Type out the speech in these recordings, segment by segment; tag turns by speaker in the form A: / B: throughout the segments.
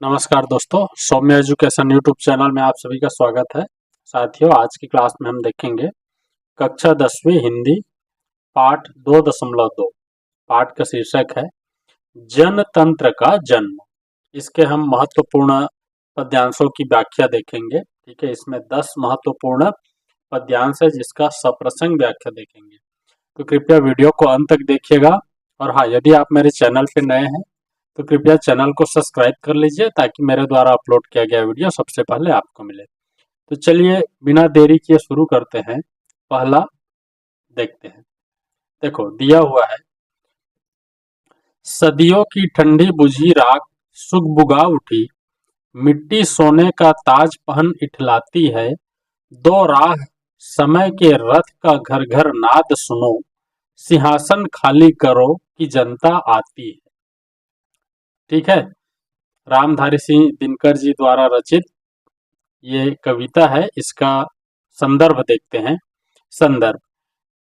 A: नमस्कार दोस्तों, सौम्य education YouTube channel में आप सभी का स्वागत है। साथियों, आज की क्लास में हम देखेंगे कक्षा 10वीं हिंदी पाठ 2.2। पाठ का शीर्षक है जनतंत्र का जन्म। इसके हम महत्वपूर्ण पद्यांशों की व्याख्या देखेंगे। ठीक है, इसमें 10 महत्वपूर्ण पद्यांश है जिसका सप्रसंग व्याख्या देखेंगे। तो कृपया वीडियो को अंत तक देखिएगा। और हाँ, यदि आप मेरे चैनल पर नए हैं तो कृपया चैनल को सब्सक्राइब कर लीजिए ताकि मेरे द्वारा अपलोड किया गया वीडियो सबसे पहले आपको मिले। तो चलिए बिना देरी किए शुरू करते हैं। पहला देखते हैं। देखो दिया हुआ है, सदियों की ठंडी बुझी राख सुगबुगा उठी, मिट्टी सोने का ताज पहन इठलाती है, दो राह समय के रथ का घर घर नाद सुनो, सिंहासन खाली करो कि जनता आती है। ठीक है, रामधारी सिंह दिनकर जी द्वारा रचित ये कविता है। इसका संदर्भ देखते हैं। संदर्भ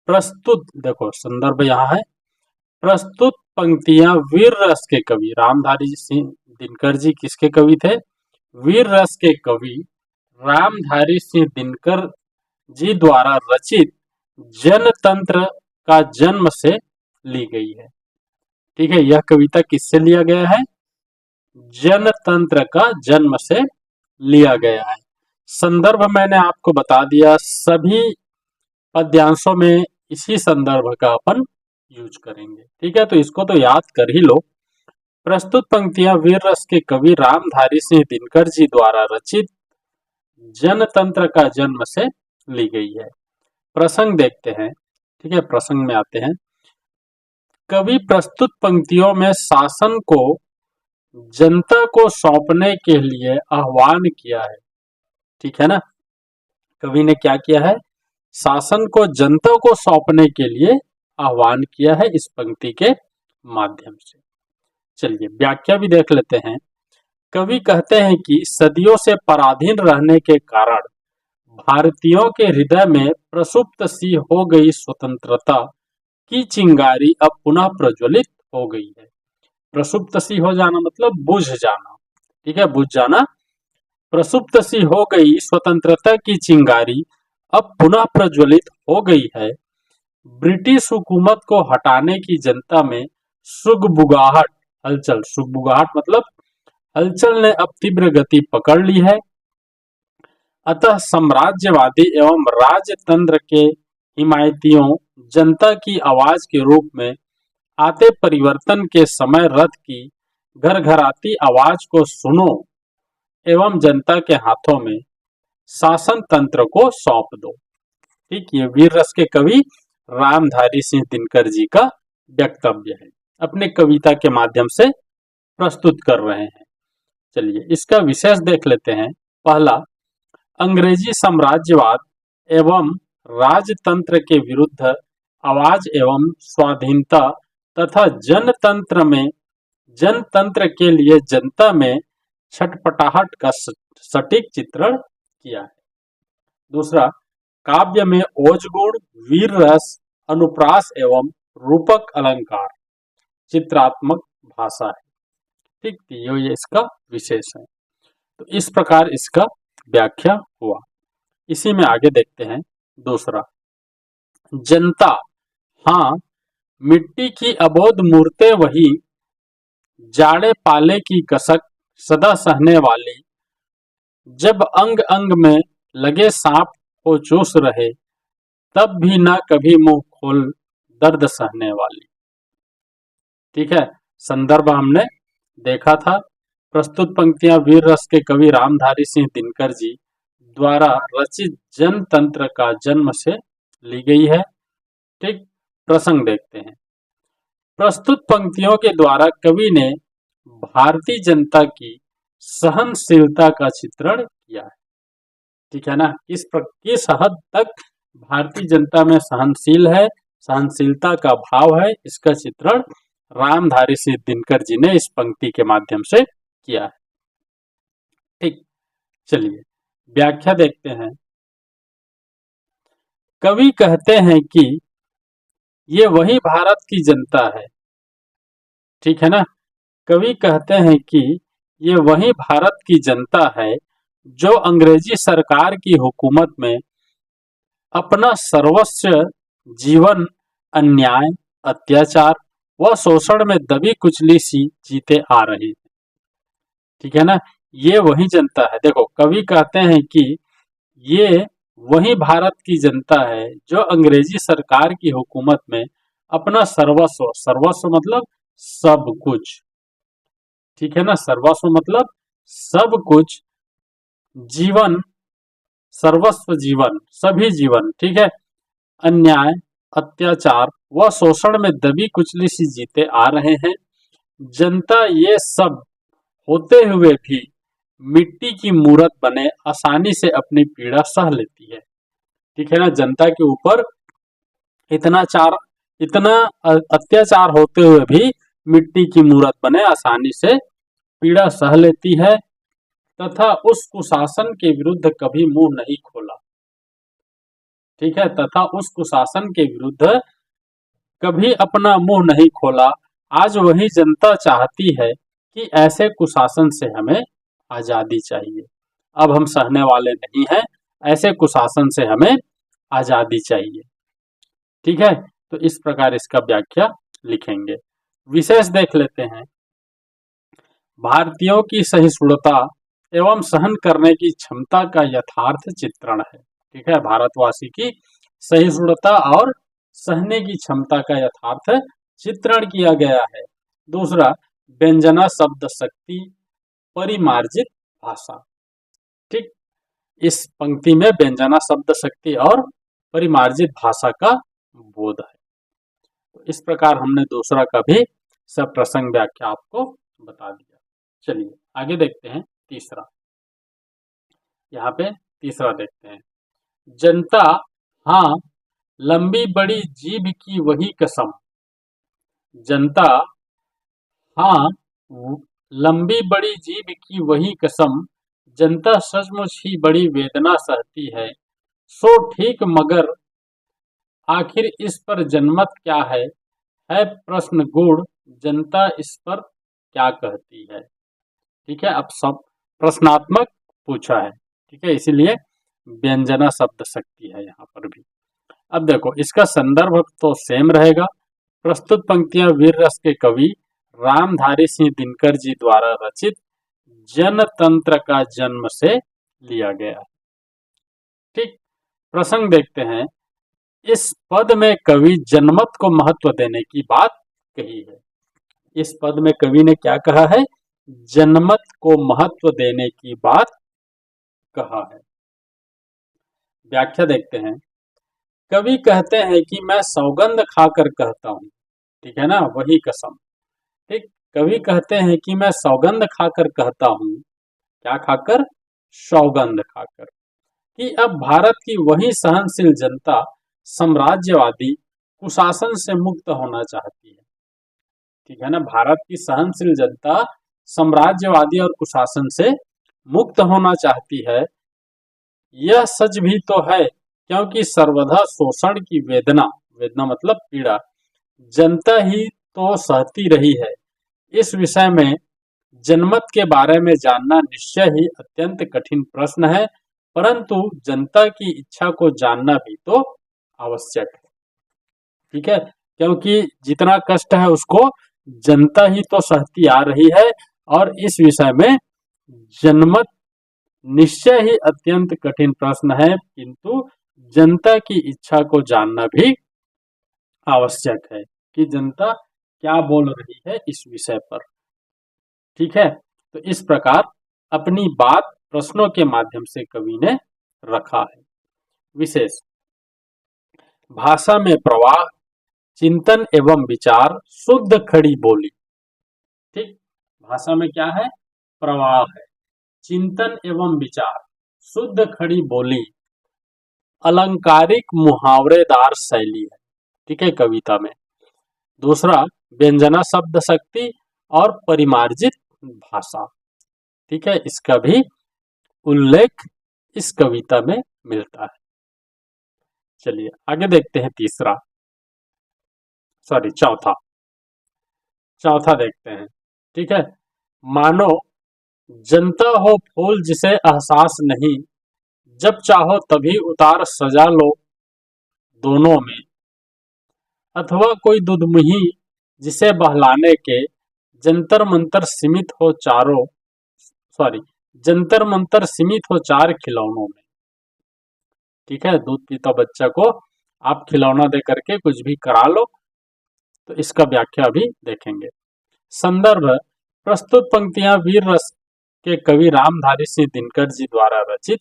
A: प्रस्तुत, देखो संदर्भ यहाँ है, प्रस्तुत पंक्तियां वीर रस के कवि रामधारी सिंह दिनकर जी किसके कवि थे? वीर रस के कवि रामधारी सिंह दिनकर जी द्वारा रचित जनतंत्र का जन्म से ली गई है। ठीक है, यह कविता किससे लिया गया है? जनतंत्र का जन्म से लिया गया है। संदर्भ मैंने आपको बता दिया, सभी पद्यांशों में इसी संदर्भ का अपन यूज करेंगे। ठीक है, तो इसको तो याद कर ही लो। प्रस्तुत पंक्तियां वीर रस के कवि रामधारी सिंह दिनकर जी द्वारा रचित जनतंत्र का जन्म से ली गई है। प्रसंग देखते हैं। ठीक है, प्रसंग में आते हैं। कवि प्रस्तुत पंक्तियों में शासन को जनता को सौंपने के लिए आह्वान किया है। ठीक है ना, कवि ने क्या किया है? शासन को जनता को सौंपने के लिए आह्वान किया है इस पंक्ति के माध्यम से। चलिए व्याख्या भी देख लेते हैं। कवि कहते हैं कि सदियों से पराधीन रहने के कारण भारतीयों के हृदय में प्रसुप्त सी हो गई स्वतंत्रता की चिंगारी अब पुनः प्रज्वलित हो गई है। प्रसुप्त सी हो जाना मतलब बुझ जाना। ठीक है, बुझ जाना। प्रसुप्त सी हो गई स्वतंत्रता की चिंगारी अब पुनः प्रज्वलित हो गई है। ब्रिटिश हुकूमत को हटाने की जनता में सुगबुगाहट, हलचल, सुगबुगाहट मतलब हलचल ने अब तीव्र गति पकड़ ली है। अतः साम्राज्यवादी एवं राजतंत्र के हिमायतियों जनता की आवाज के रूप में आते परिवर्तन के समय रथ की घर घर आती आवाज को सुनो एवं जनता के हाथों में शासन तंत्र को सौंप दो। ठीक, ये वीर रस के कवि रामधारी सिंह दिनकर जी का वक्तव्य है, अपने कविता के माध्यम से प्रस्तुत कर रहे हैं। चलिए इसका विशेष देख लेते हैं। पहला, अंग्रेजी साम्राज्यवाद एवं राजतंत्र के विरुद्ध आवाज एवं स्वाधीनता तथा जनतंत्र के लिए जनता में छटपटाहट का सटीक चित्रण किया है। दूसरा, काव्य में ओजगुण, वीर रस, अनुप्रास एवं रूपक अलंकार, चित्रात्मक भाषा है। ठीक, ये इसका विशेष है। तो इस प्रकार इसका व्याख्या हुआ। इसी में आगे देखते हैं। दूसरा, जनता, हाँ मिट्टी की अबोध मूर्तें वही, जाड़े पाले की कसक सदा सहने वाली, जब अंग अंग में लगे सांप को चूस रहे, तब भी ना कभी मुंह खोल दर्द सहने वाली। ठीक है, संदर्भ हमने देखा था। प्रस्तुत पंक्तियां वीर रस के कवि रामधारी सिंह दिनकर जी द्वारा रचित जनतंत्र का जन्म से ली गई है। ठीक, प्रसंग देखते हैं। प्रस्तुत पंक्तियों के द्वारा कवि ने भारतीय जनता की सहनशीलता का चित्रण किया है। ठीक है ना, किस हद तक भारतीय जनता में सहनशील है, सहनशीलता का भाव है, इसका चित्रण रामधारी सिंह दिनकर जी ने इस पंक्ति के माध्यम से किया है। ठीक, चलिए व्याख्या देखते हैं। कवि कहते हैं कि ये वही भारत की जनता है। ठीक है ना, कवि कहते हैं कि ये वही भारत की जनता है जो अंग्रेजी सरकार की हुकूमत में अपना सर्वस्व जीवन अन्याय, अत्याचार व शोषण में दबी कुचली सी जीते आ रही है। ठीक है ना, ये वही जनता है। देखो कवि कहते हैं कि ये वही भारत की जनता है जो अंग्रेजी सरकार की हुकूमत में अपना सर्वस्व, सर्वस्व मतलब सब कुछ, ठीक है ना, सर्वस्व मतलब सब कुछ, जीवन, सर्वस्व जीवन, सभी जीवन, ठीक है, अन्याय, अत्याचार व शोषण में दबी कुचली सी जीते आ रहे हैं। जनता ये सब होते हुए भी मिट्टी की मूरत बने आसानी से अपनी पीड़ा सह लेती है। ठीक है ना, जनता के ऊपर इतना अत्याचार होते हुए भी मिट्टी की मूरत बने आसानी से पीड़ा सह लेती है तथा उस कुशासन के विरुद्ध कभी मुंह नहीं खोला। ठीक है, तथा उस कुशासन के विरुद्ध कभी अपना मुंह नहीं खोला। आज वही जनता चाहती है कि ऐसे कुशासन से हमें आजादी चाहिए। अब हम सहने वाले नहीं हैं, ऐसे कुशासन से हमें आजादी चाहिए। ठीक है, तो इस प्रकार इसका व्याख्या लिखेंगे। विशेष देख लेते हैं। भारतीयों की सहिष्णुता एवं सहन करने की क्षमता का यथार्थ चित्रण है। ठीक है, भारतवासी की सहिष्णुता और सहने की क्षमता का यथार्थ चित्रण किया गया है। दूसरा, व्यंजना शब्द शक्ति, परिमार्जित भाषा। ठीक, इस पंक्ति में व्यंजना शब्द शक्ति और परिमार्जित भाषा का बोध है। तो इस प्रकार हमने दूसरा का भी सब प्रसंग व्याख्या आपको बता दिया। चलिए आगे देखते हैं तीसरा। यहाँ पे तीसरा देखते हैं। जनता हाँ लंबी बड़ी जीभ की वही कसम। जनता हाँ लंबी बड़ी जीभ की वही कसम। जनता सचमुच ही बड़ी वेदना सहती है। सो ठीक मगर आखिर इस पर जनमत क्या है प्रश्न गूढ़। जनता इस पर क्या कहती है। ठीक है, अब सब प्रश्नात्मक पूछा है। ठीक है, इसीलिए व्यंजना शब्द शक्ति है यहाँ पर भी। अब देखो इसका संदर्भ तो सेम रहेगा। प्रस्तुत पंक्तियां वीर रस के कवि रामधारी सिंह दिनकर जी द्वारा रचित जनतंत्र का जन्म से लिया गया है। ठीक, प्रसंग देखते हैं। इस पद में कवि जनमत को महत्व देने की बात कही है। इस पद में कवि ने क्या कहा है? जनमत को महत्व देने की बात कहा है। व्याख्या देखते हैं। कवि कहते हैं कि मैं सौगंध खाकर कहता हूं। ठीक है ना, वही कसम। ठीक, कवि कहते हैं कि मैं सौगंध खाकर कहता हूं। क्या खाकर? सौगंध खाकर, कि अब भारत की वही सहनशील जनता साम्राज्यवादी कुशासन से मुक्त होना चाहती है। ठीक है ना, भारत की सहनशील जनता साम्राज्यवादी और कुशासन से मुक्त होना चाहती है। यह सच भी तो है, क्योंकि सर्वदा शोषण की वेदना, वेदना मतलब पीड़ा, जनता ही तो सहती रही है। इस विषय में जनमत के बारे में जानना निश्चय ही अत्यंत कठिन प्रश्न है, परंतु जनता की इच्छा को जानना भी तो आवश्यक है। ठीक है, क्योंकि जितना कष्ट है उसको जनता ही तो सहती आ रही है, और इस विषय में जनमत निश्चय ही अत्यंत कठिन प्रश्न है, किंतु जनता की इच्छा को जानना भी आवश्यक है कि जनता क्या बोल रही है इस विषय पर। ठीक है, तो इस प्रकार अपनी बात प्रश्नों के माध्यम से कवि ने रखा है। विशेष, भाषा में प्रवाह, चिंतन एवं विचार, शुद्ध खड़ी बोली। ठीक, भाषा में क्या है? प्रवाह है, चिंतन एवं विचार, शुद्ध खड़ी बोली, अलंकारिक मुहावरेदार शैली है। ठीक है, कविता में। दूसरा, व्यंजना शब्द शक्ति और परिमार्जित भाषा। ठीक है, इसका भी उल्लेख इस कविता में मिलता है। चलिए आगे देखते हैं तीसरा, चौथा देखते हैं। ठीक है, मानो जनता हो फूल जिसे एहसास नहीं, जब चाहो तभी उतार सजा लो दोनों में। अथवा कोई दुधमुही जिसे बहलाने के जंतर मंतर सीमित हो चारों, सॉरी, जंतर मंतर सीमित हो चार खिलौनों में। ठीक है, दूध पीता बच्चा को आप खिलौना दे करके कुछ भी करा लो। तो इसका व्याख्या अभी देखेंगे। संदर्भ, प्रस्तुत पंक्तियां वीर रस के कवि रामधारी सिंह दिनकर जी द्वारा रचित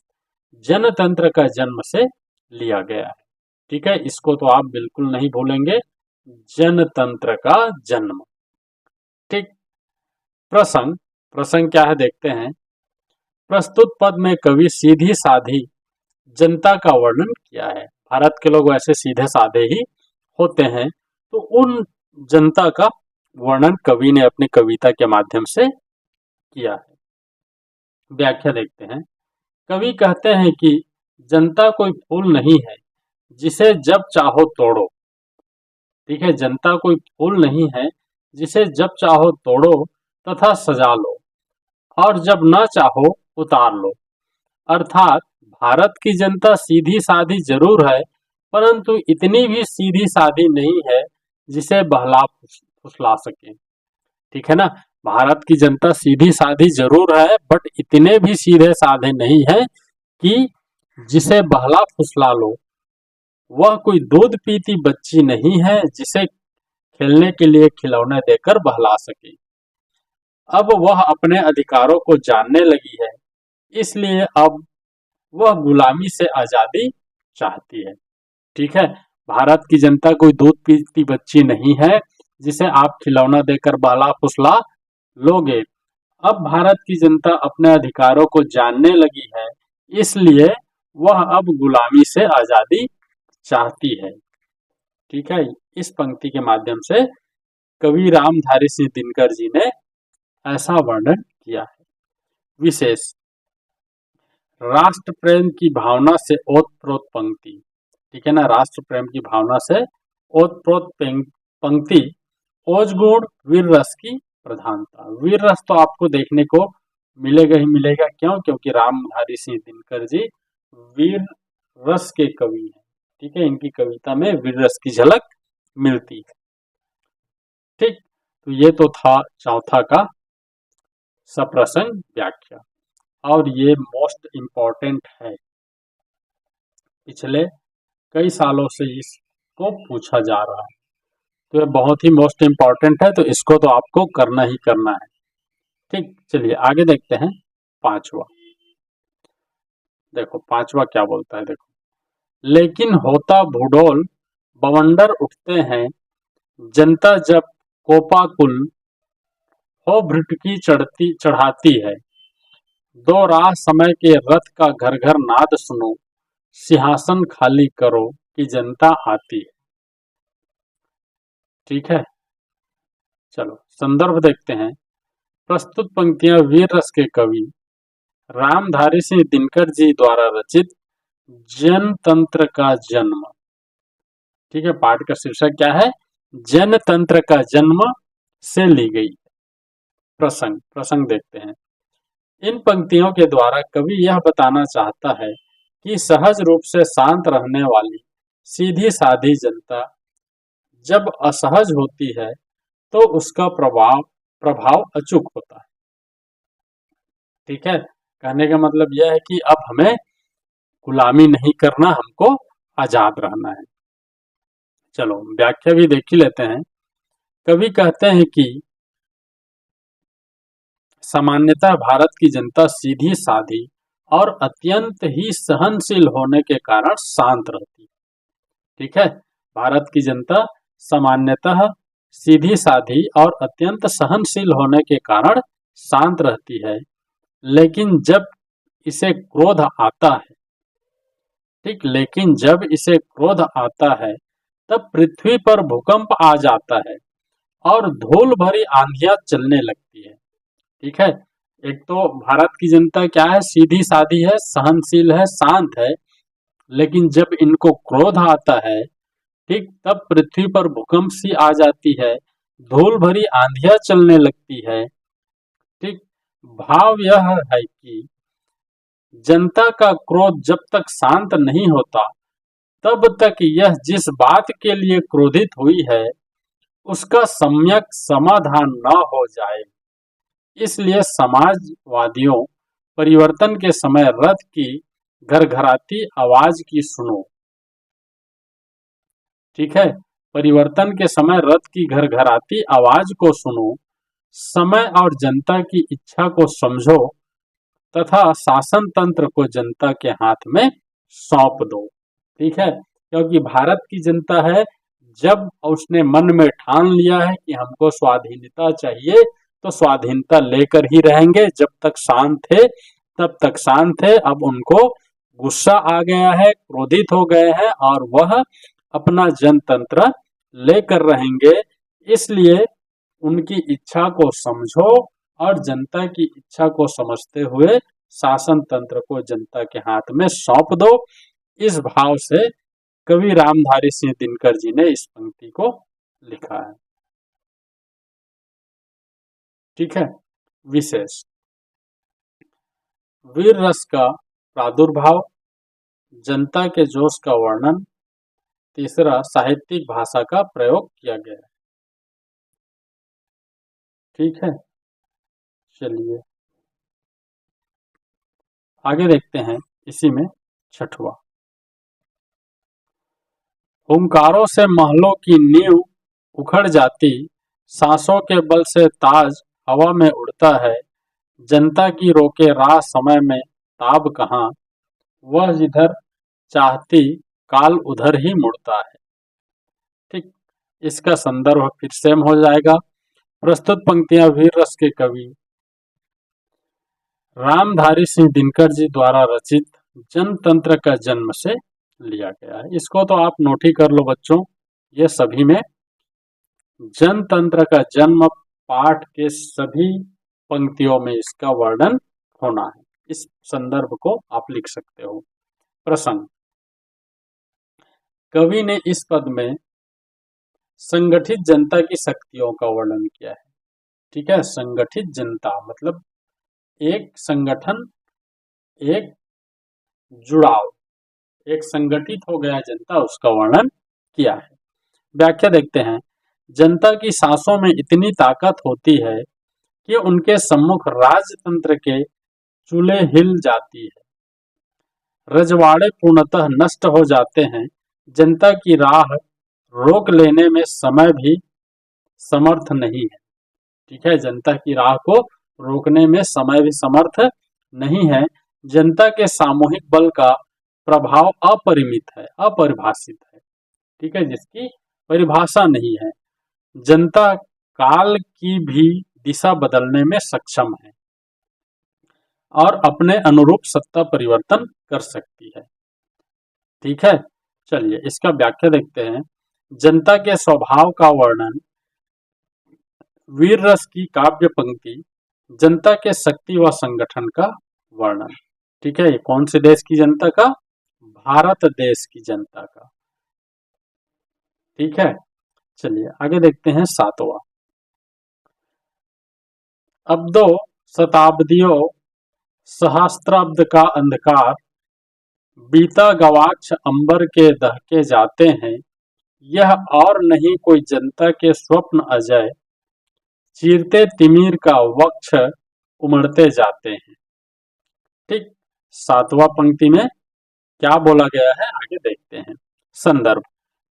A: जनतंत्र का जन्म से लिया गया है। ठीक है, इसको तो आप बिल्कुल नहीं भूलेंगे, जनतंत्र का जन्म। ठीक, प्रसंग, प्रसंग क्या है देखते हैं। प्रस्तुत पद में कवि सीधी साधी जनता का वर्णन किया है। भारत के लोग वैसे सीधे साधे ही होते हैं, तो उन जनता का वर्णन कवि ने अपनी कविता के माध्यम से किया है। व्याख्या देखते हैं। कवि कहते हैं कि जनता कोई फूल नहीं है जिसे जब चाहो तोड़ो। ठीक है, जनता कोई फूल नहीं है जिसे जब चाहो तोड़ो तथा सजा लो और जब न चाहो उतार लो। अर्थात भारत की जनता सीधी साधी जरूर है, परंतु इतनी भी सीधी साधी नहीं है जिसे बहला फुसला सके। ठीक है ना, भारत की जनता सीधी साधी जरूर है, बट इतने भी सीधे साधे नहीं है कि जिसे बहला फुसला लो। वह कोई दूध पीती बच्ची नहीं है जिसे खेलने के लिए खिलौने देकर बहला सके। अब वह अपने अधिकारों को जानने लगी है, इसलिए अब वह गुलामी से आजादी चाहती है। ठीक है, भारत की जनता कोई दूध पीती बच्ची नहीं है जिसे आप खिलौना देकर बहला फुसला लोगे। अब भारत की जनता अपने अधिकारों को जानने लगी है, इसलिए वह अब गुलामी से आजादी चाहती है। ठीक है, इस पंक्ति के माध्यम से कवि रामधारी सिंह दिनकर जी ने ऐसा वर्णन किया है। विशेष, राष्ट्र प्रेम की भावना से ओतप्रोत पंक्ति। ठीक है ना, राष्ट्र प्रेम की भावना से ओतप्रोत पंक्ति। ओज गुण वीर रस की प्रधानता। वीर रस तो आपको देखने को मिलेगा ही मिलेगा, क्यों? क्योंकि रामधारी सिंह दिनकर जी वीर रस के कवि हैं। ठीक है, इनकी कविता में वीर रस की झलक मिलती है। ठीक, तो ये तो था चौथा का सप्रसंग व्याख्या, और ये मोस्ट इम्पॉर्टेंट है। पिछले कई सालों से इसको पूछा जा रहा है, तो ये बहुत ही मोस्ट इम्पॉर्टेंट है, तो इसको तो आपको करना ही करना है। ठीक, चलिए आगे देखते हैं। पांचवा, देखो पांचवा क्या बोलता है, देखो। लेकिन होता भूडोल बवंडर उठते हैं, जनता जब कोपाकुल हो भ्रुटकी चढ़ाती है। दो राह समय के रथ का घर घर नाद सुनो, सिंहासन खाली करो कि जनता आती है। ठीक है, चलो संदर्भ देखते हैं। प्रस्तुत पंक्तियां वीर रस के कवि रामधारी सिंह दिनकर जी द्वारा रचित जनतंत्र का जन्म। ठीक है, पाठ का शीर्षक क्या है? जनतंत्र का जन्म से ली गई। प्रसंग, प्रसंग देखते हैं। इन पंक्तियों के द्वारा कवि यह बताना चाहता है कि सहज रूप से शांत रहने वाली सीधी साधी जनता जब असहज होती है तो उसका प्रभाव अचूक होता है। ठीक है, कहने का मतलब यह है कि अब हमें गुलामी नहीं करना, हमको आजाद रहना है। चलो व्याख्या भी देख ही लेते हैं। कवि कहते हैं कि सामान्यतः भारत की जनता सीधी साधी और अत्यंत ही सहनशील होने के कारण शांत रहती है। ठीक है, भारत की जनता सामान्यतः सीधी साधी और अत्यंत सहनशील होने के कारण शांत रहती है, लेकिन जब इसे क्रोध आता है, ठीक, लेकिन जब इसे क्रोध आता है तब पृथ्वी पर भूकंप आ जाता है और धूल भरी आंधियां चलने लगती है। ठीक है, एक तो भारत की जनता क्या है? सीधी साधी है, सहनशील है, शांत है, लेकिन जब इनको क्रोध आता है, ठीक, तब पृथ्वी पर भूकंप सी आ जाती है, धूल भरी आंधियां चलने लगती है। ठीक, भाव यह है कि जनता का क्रोध जब तक शांत नहीं होता तब तक यह जिस बात के लिए क्रोधित हुई है उसका सम्यक समाधान न हो जाए। इसलिए समाजवादियों, परिवर्तन के समय रथ की घरघराती आवाज की सुनो। ठीक है, परिवर्तन के समय रथ की घरघराती आवाज को सुनो, समय और जनता की इच्छा को समझो तथा शासन तंत्र को जनता के हाथ में सौंप दो। ठीक है, क्योंकि भारत की जनता है, जब उसने मन में ठान लिया है कि हमको स्वाधीनता चाहिए तो स्वाधीनता लेकर ही रहेंगे। जब तक शांत थे तब तक शांत थे, अब उनको गुस्सा आ गया है, क्रोधित हो गए हैं और वह अपना जनतंत्र लेकर रहेंगे। इसलिए उनकी इच्छा को समझो और जनता की इच्छा को समझते हुए शासन तंत्र को जनता के हाथ में सौंप दो। इस भाव से कवि रामधारी सिंह दिनकर जी ने इस पंक्ति को लिखा है। ठीक है, विशेष वीर रस का प्रादुर्भाव, जनता के जोश का वर्णन, तीसरा साहित्यिक भाषा का प्रयोग किया गया है। ठीक है, चलिए आगे देखते हैं। इसी में छठवां, हुंकारों से महलों की नींव उखड़ जाती, सांसों के बल से ताज हवा में उड़ता है, जनता की रोके राह समय में ताब कहाँ, वह जिधर चाहती काल उधर ही मुड़ता है। ठीक, इसका संदर्भ फिर सेम हो जाएगा। प्रस्तुत पंक्तियां वीर रस के कवि रामधारी सिंह दिनकर जी द्वारा रचित जनतंत्र का जन्म से लिया गया है। इसको तो आप नोट ही कर लो बच्चों, ये सभी में जनतंत्र का जन्म पाठ के सभी पंक्तियों में इसका वर्णन होना है। इस संदर्भ को आप लिख सकते हो। प्रसंग, कवि ने इस पद में संगठित जनता की शक्तियों का वर्णन किया है। ठीक है, संगठित जनता मतलब एक संगठन, एक जुड़ाव, एक संगठित हो गया जनता, उसका वर्णन किया है। व्याख्या देखते हैं। जनता की सांसों में इतनी ताकत होती है कि उनके सम्मुख राजतंत्र के चूल्हे हिल जाती है, रजवाड़े पूर्णतः नष्ट हो जाते हैं, जनता की राह रोक लेने में समय भी समर्थ नहीं है। ठीक है, जनता की राह को रोकने में समय भी समर्थ नहीं है। जनता के सामूहिक बल का प्रभाव अपरिमित है, अपरिभाषित है। ठीक है, जिसकी परिभाषा नहीं है। जनता काल की भी दिशा बदलने में सक्षम है और अपने अनुरूप सत्ता परिवर्तन कर सकती है। ठीक है, चलिए इसका व्याख्या देखते हैं। जनता के स्वभाव का वर्णन, वीर रस की काव्य पंक्ति जनता के शक्ति व संगठन का वर्णन। ठीक है, ये कौन से देश की जनता का? भारत देश की जनता का। ठीक है, चलिए आगे देखते हैं। सातवां, अब दो शताब्दियों सहस्त्राब्द का अंधकार, बीता गवाक्ष अंबर के दहके जाते हैं, यह और नहीं कोई जनता के स्वप्न अजय, चीरते तिमिर का वक्ष उमड़ते जाते हैं। ठीक, सातवां पंक्ति में क्या बोला गया है आगे देखते हैं। संदर्भ,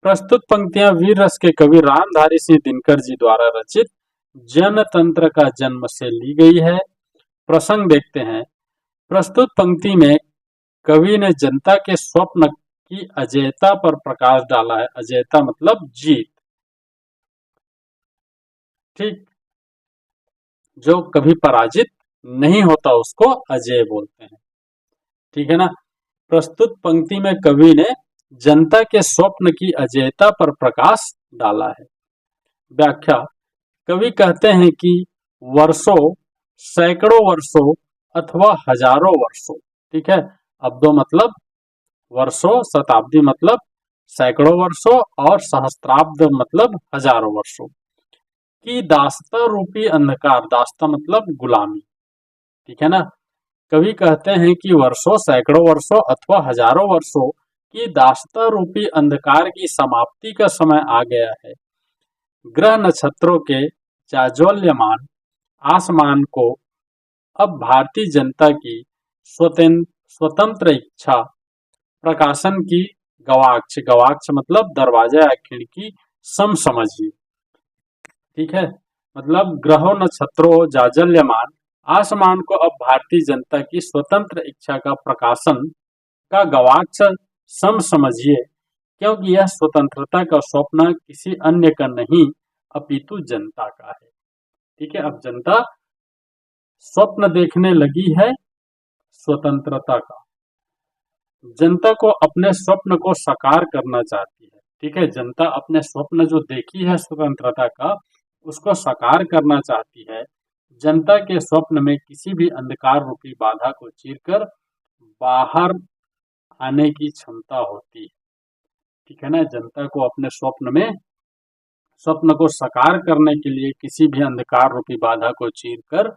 A: प्रस्तुत पंक्तियां वीर रस के कवि रामधारी सिंह दिनकर जी द्वारा रचित जनतंत्र का जन्म से ली गई है। प्रसंग देखते हैं। प्रस्तुत पंक्ति में कवि ने जनता के स्वप्न की अजेयता पर प्रकाश डाला है। अजेयता मतलब जीत। ठीक, जो कभी पराजित नहीं होता उसको अजेय बोलते हैं। ठीक है ना। प्रस्तुत पंक्ति में कवि ने जनता के स्वप्न की अजेयता पर प्रकाश डाला है। व्याख्या, कवि कहते हैं कि वर्षों, सैकड़ों वर्षों अथवा हजारों वर्षों, ठीक है, अब्दों मतलब वर्षों, शताब्दी मतलब सैकड़ों वर्षों और सहस्त्राब्द मतलब हजारों वर्षों की दास्ता रूपी अंधकार, दास्ता मतलब गुलामी, ठीक है ना। कवि कहते हैं कि वर्षों, सैकड़ों वर्षों अथवा हजारों वर्षों की दास्ता रूपी अंधकार की समाप्ति का समय आ गया है। ग्रह नक्षत्रों के जाज्वल्यमान आसमान को अब भारतीय जनता की स्वतंत्र इच्छा प्रकाशन की गवाक्ष, गवाक्ष मतलब दरवाजा या खिड़की, सम समझिए। ठीक है, मतलब ग्रहों नक्षत्रों जाजल्यमान आसमान को अब भारतीय जनता की स्वतंत्र इच्छा का प्रकाशन का गवाक्ष सम समझिए, क्योंकि यह स्वतंत्रता का स्वप्न किसी अन्य का नहीं अपितु जनता का है। ठीक है, अब जनता स्वप्न देखने लगी है स्वतंत्रता का, जनता को अपने स्वप्न को साकार करना चाहती है। ठीक है, जनता अपने स्वप्न जो देखी है स्वतंत्रता का, उसको साकार करना चाहती है। जनता के स्वप्न में किसी भी अंधकार रूपी बाधा को चीरकर बाहर आने की क्षमता होती है। ठीक है ना, जनता को अपने स्वप्न को साकार करने के लिए किसी भी अंधकार रूपी बाधा को चीरकर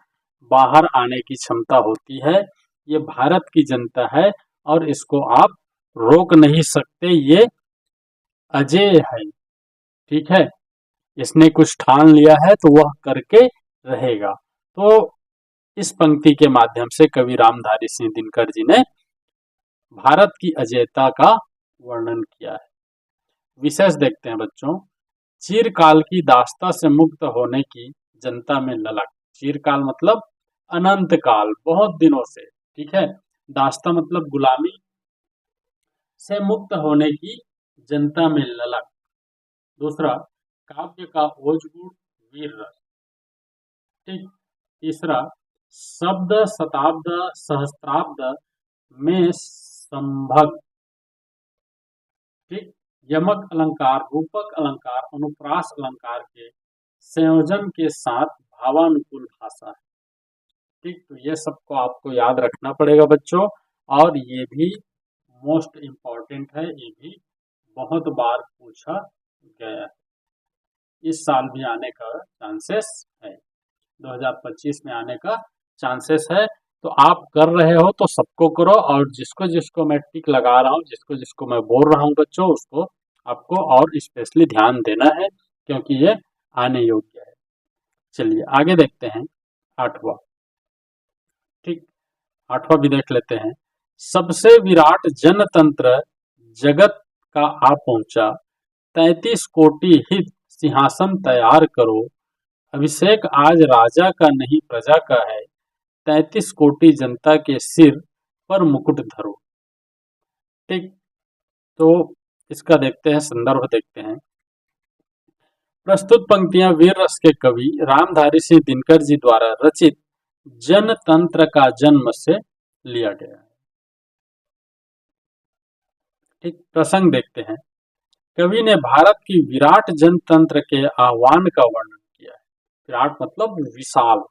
A: बाहर आने की क्षमता होती है। ये भारत की जनता है और इसको आप रोक नहीं सकते, ये अजेय है। ठीक है, इसने कुछ ठान लिया है तो वह करके रहेगा। तो इस पंक्ति के माध्यम से कवि रामधारी सिंह दिनकर जी ने भारत की अजेयता का वर्णन किया है। विशेष देखते हैं बच्चों, चिरकाल की दास्ता से मुक्त होने की जनता में ललक। चिरकाल मतलब अनंत काल, बहुत दिनों से। ठीक है, दास्ता मतलब गुलामी से मुक्त होने की जनता में ललक। दूसरा, काव्य का ओज गुण वीर रस। ठीक, तीसरा, शब्द शताब्द सहस्त्राब्द में संभग। ठीक, यमक अलंकार, रूपक अलंकार, अनुप्रास अलंकार के संयोजन के साथ भावानुकूल भाषा है। ठीक, तो ये सबको आपको याद रखना पड़ेगा बच्चों, और ये भी मोस्ट इम्पॉर्टेंट है, ये भी बहुत बार पूछा गया है। इस साल भी आने का चांसेस है, 2025 में आने का चांसेस है। तो आप कर रहे हो तो सबको करो, और जिसको जिसको मैं टिक लगा रहा हूँ, जिसको जिसको मैं बोल रहा हूँ बच्चों, उसको आपको और स्पेशली ध्यान देना है, क्योंकि ये आने योग्य है। चलिए आगे देखते हैं, आठवां। ठीक, आठवां भी देख लेते हैं। सबसे विराट जनतंत्र जगत का आ पहुंचा, 33 कोटि हित सिंहासन तैयार करो, अभिषेक आज राजा का नहीं प्रजा का है, 33 कोटि जनता के सिर पर मुकुट धरो। ठीक, तो इसका देखते हैं, संदर्भ देखते हैं। प्रस्तुत पंक्तियां वीर रस के कवि रामधारी सिंह दिनकर जी द्वारा रचित जनतंत्र का जन्म से लिया गया है। ठीक, प्रसंग देखते हैं। कवि ने भारत की विराट जनतंत्र के आह्वान का वर्णन किया है। विराट मतलब विशाल।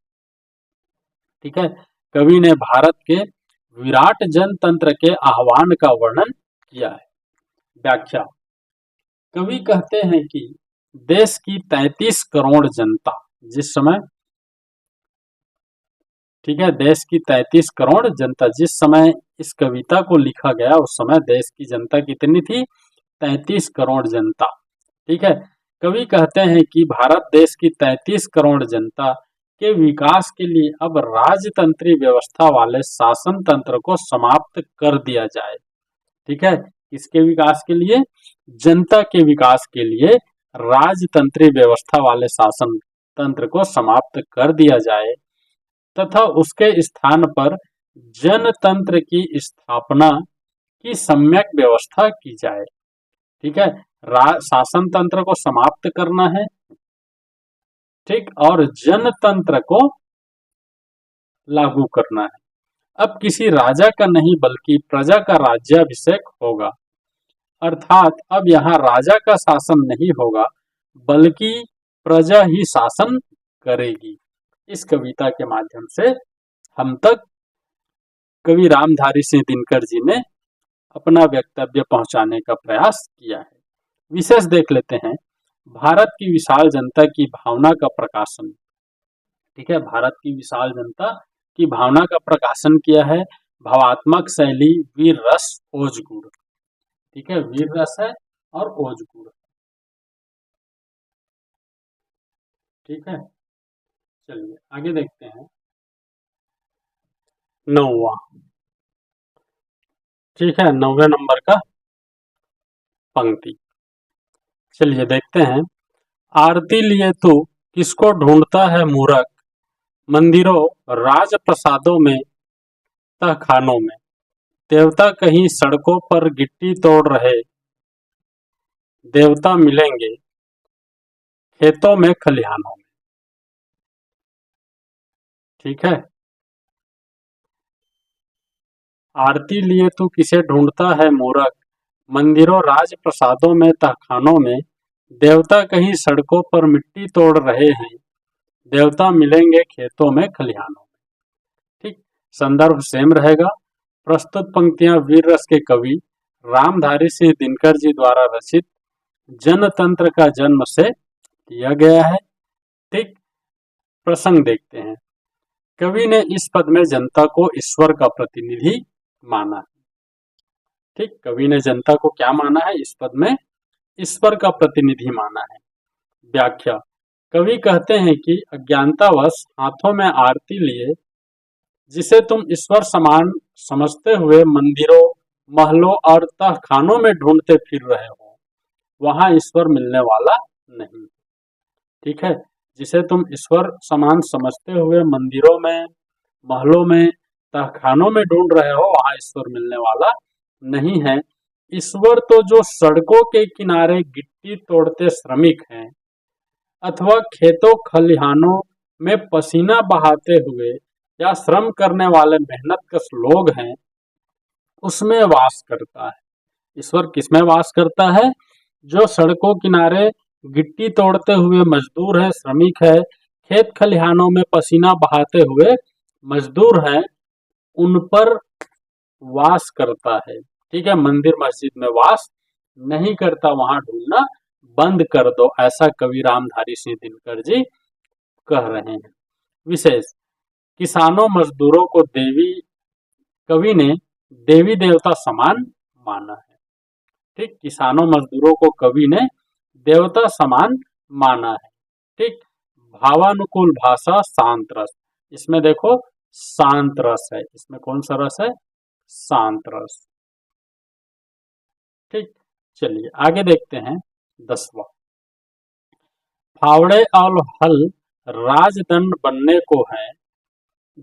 A: ठीक है, कवि ने भारत के विराट जनतंत्र के आह्वान का वर्णन किया है। व्याख्या, कवि कहते हैं कि देश की 33 करोड़ जनता जिस समय, ठीक है, देश की 33 करोड़ जनता जिस समय इस कविता को लिखा गया, उस समय देश की जनता कितनी थी? 33 करोड़ जनता। ठीक है, कवि कहते हैं कि भारत देश की 33 करोड़ जनता के विकास के लिए अब राजतंत्री व्यवस्था वाले शासन तंत्र को समाप्त कर दिया जाए। ठीक है, किसके विकास के लिए? जनता के विकास के लिए राजतंत्री व्यवस्था वाले शासन तंत्र को समाप्त कर दिया जाए तथा उसके स्थान पर जनतंत्र की स्थापना की सम्यक व्यवस्था की जाए। ठीक है, शासन तंत्र को समाप्त करना है, ठीक, और जनतंत्र को लागू करना है। अब किसी राजा का नहीं बल्कि प्रजा का राज्याभिषेक होगा, अर्थात अब यहाँ राजा का शासन नहीं होगा बल्कि प्रजा ही शासन करेगी। इस कविता के माध्यम से हम तक कवि रामधारी सिंह दिनकर जी ने अपना वक्तव्य पहुंचाने का प्रयास किया है। विशेष देख लेते हैं, भारत की विशाल जनता की भावना का प्रकाशन। ठीक है, भारत की विशाल जनता की भावना का प्रकाशन किया है। भावात्मक शैली वीर रस ओज गुण। ठीक है, वीर रस है और ओज गुण। ठीक है, चलिए आगे देखते हैं। 9वां। ठीक है, 9वें नंबर का पंक्ति। चलिए देखते हैं। आरती लिए तू किसको ढूंढता है मूरख, मंदिरों राज प्रसादों में तहखानों में, देवता कहीं सड़कों पर गिट्टी तोड़ रहे, देवता मिलेंगे खेतों में खलिहानों में। ठीक है, आरती लिए तू किसे ढूंढता है मूरख, मंदिरों राज प्रसादों में तहखानों में, देवता कहीं सड़कों पर मिट्टी तोड़ रहे हैं, देवता मिलेंगे खेतों में खलिहानों में। ठीक, संदर्भ सेम रहेगा। प्रस्तुत पंक्तियां वीर रस के कवि रामधारी सिंह दिनकर जी द्वारा रचित जनतंत्र का जन्म से किया गया है। ठीक, प्रसंग देखते हैं। कवि ने इस पद में जनता को ईश्वर का प्रतिनिधि माना है। ठीक, कवि ने जनता को क्या माना है, इस पद में ईश्वर का प्रतिनिधि माना है। व्याख्या। कवि कहते हैं कि अज्ञानतावश हाथों में आरती लिए जिसे तुम ईश्वर समान समझते हुए मंदिरों महलों और तहखानों में ढूंढते फिर रहे हो, वहां ईश्वर मिलने वाला नहीं। ठीक है, जिसे तुम ईश्वर समान समझते हुए मंदिरों में महलों में तहखानों में ढूंढ रहे हो, वहां ईश्वर मिलने वाला नहीं है। ईश्वर तो जो सड़कों के किनारे गिट्टी तोड़ते श्रमिक हैं अथवा खेतों खलिहानों में पसीना बहाते हुए या श्रम करने वाले मेहनतकश लोग हैं, उसमें वास करता है। ईश्वर किसमें वास करता है? जो सड़कों किनारे गिट्टी तोड़ते हुए मजदूर है, श्रमिक है, खेत खलिहानों में पसीना बहाते हुए मजदूर हैं, उन पर वास करता है। ठीक है, मंदिर मस्जिद में वास नहीं करता, वहां ढूंढना बंद कर दो, ऐसा कवि रामधारी सिंह दिनकर जी कह रहे हैं। विशेष किसानों मजदूरों को कवि ने देवी देवता समान माना है। ठीक, किसानों मजदूरों को कवि ने देवता समान माना है। ठीक, भावानुकूल भाषा शांत रस। इसमें देखो शांत रस है, इसमें कौन सा रस है? शांत रस। ठीक, चलिए आगे देखते हैं। 10वां। फावड़े और हल राजदंड बनने को है,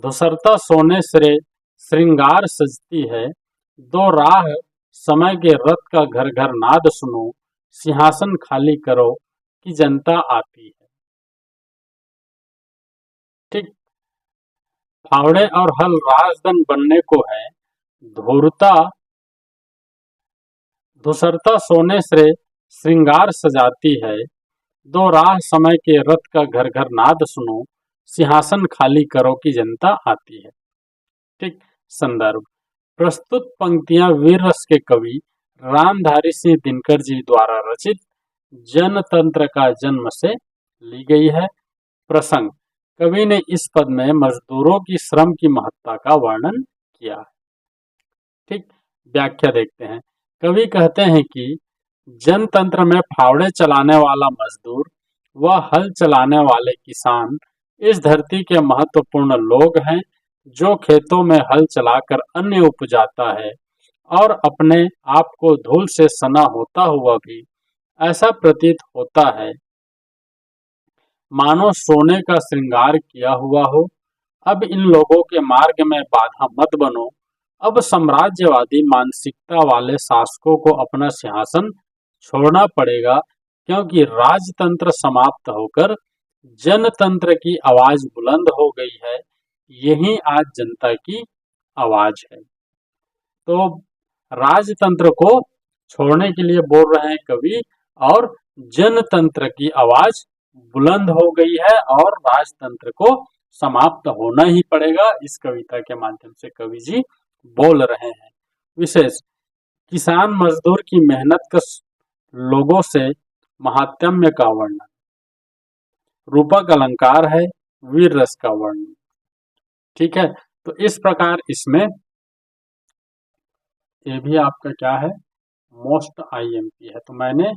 A: धूसरता सोने से श्रृंगार सजती है, दो राह समय के रथ का घर घर नाद सुनो, सिंहासन खाली करो कि जनता आती है। ठीक, फावड़े और हल राजदंड बनने को है, धूसरता सोने से श्रृंगार सजाती है, दो राह समय के रथ का घर घर नाद सुनो, सिंहासन खाली करो कि जनता आती है। ठीक, संदर्भ। प्रस्तुत पंक्तियां वीर रस के कवि रामधारी सिंह दिनकर जी द्वारा रचित जनतंत्र का जन्म से ली गई है। प्रसंग। कवि ने इस पद में मजदूरों की श्रम की महत्ता का वर्णन किया है। ठीक, व्याख्या देखते हैं। कवि कहते हैं कि जनतंत्र में फावड़े चलाने वाला मजदूर व हल चलाने वाले किसान इस धरती के महत्वपूर्ण लोग हैं, जो खेतों में हल चलाकर अन्न उपजाता है और अपने आप को धूल से सना होता हुआ भी ऐसा प्रतीत होता है मानो सोने का श्रृंगार किया हुआ हो। अब इन लोगों के मार्ग में बाधा मत बनो। अब साम्राज्यवादी मानसिकता वाले शासकों को अपना सिंहासन छोड़ना पड़ेगा, क्योंकि राजतंत्र समाप्त होकर जनतंत्र की आवाज बुलंद हो गई है। यही आज जनता की आवाज है। तो राजतंत्र को छोड़ने के लिए बोल रहे हैं कवि, और जनतंत्र की आवाज बुलंद हो गई है और राजतंत्र को समाप्त होना ही पड़ेगा। इस कविता के माध्यम से कवि जी बोल रहे हैं। विशेष किसान मजदूर की मेहनत का लोगों से महात्म्य का वर्णन, रूपक अलंकार है वीर रस का वर्णन। ठीक है, तो इस प्रकार इसमें ये भी आपका क्या है, मोस्ट आईएमपी है। तो मैंने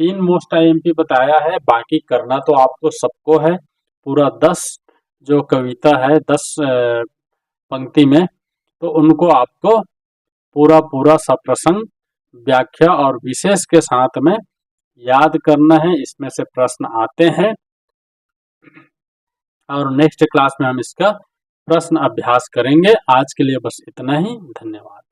A: 3 मोस्ट आईएमपी बताया है, बाकी करना तो आपको सबको है। पूरा 10 जो कविता है 10 पंक्ति में, तो उनको आपको पूरा पूरा सप्रसंग व्याख्या और विशेष के साथ में याद करना है। इसमें से प्रश्न आते हैं और नेक्स्ट क्लास में हम इसका प्रश्न अभ्यास करेंगे। आज के लिए बस इतना ही। धन्यवाद।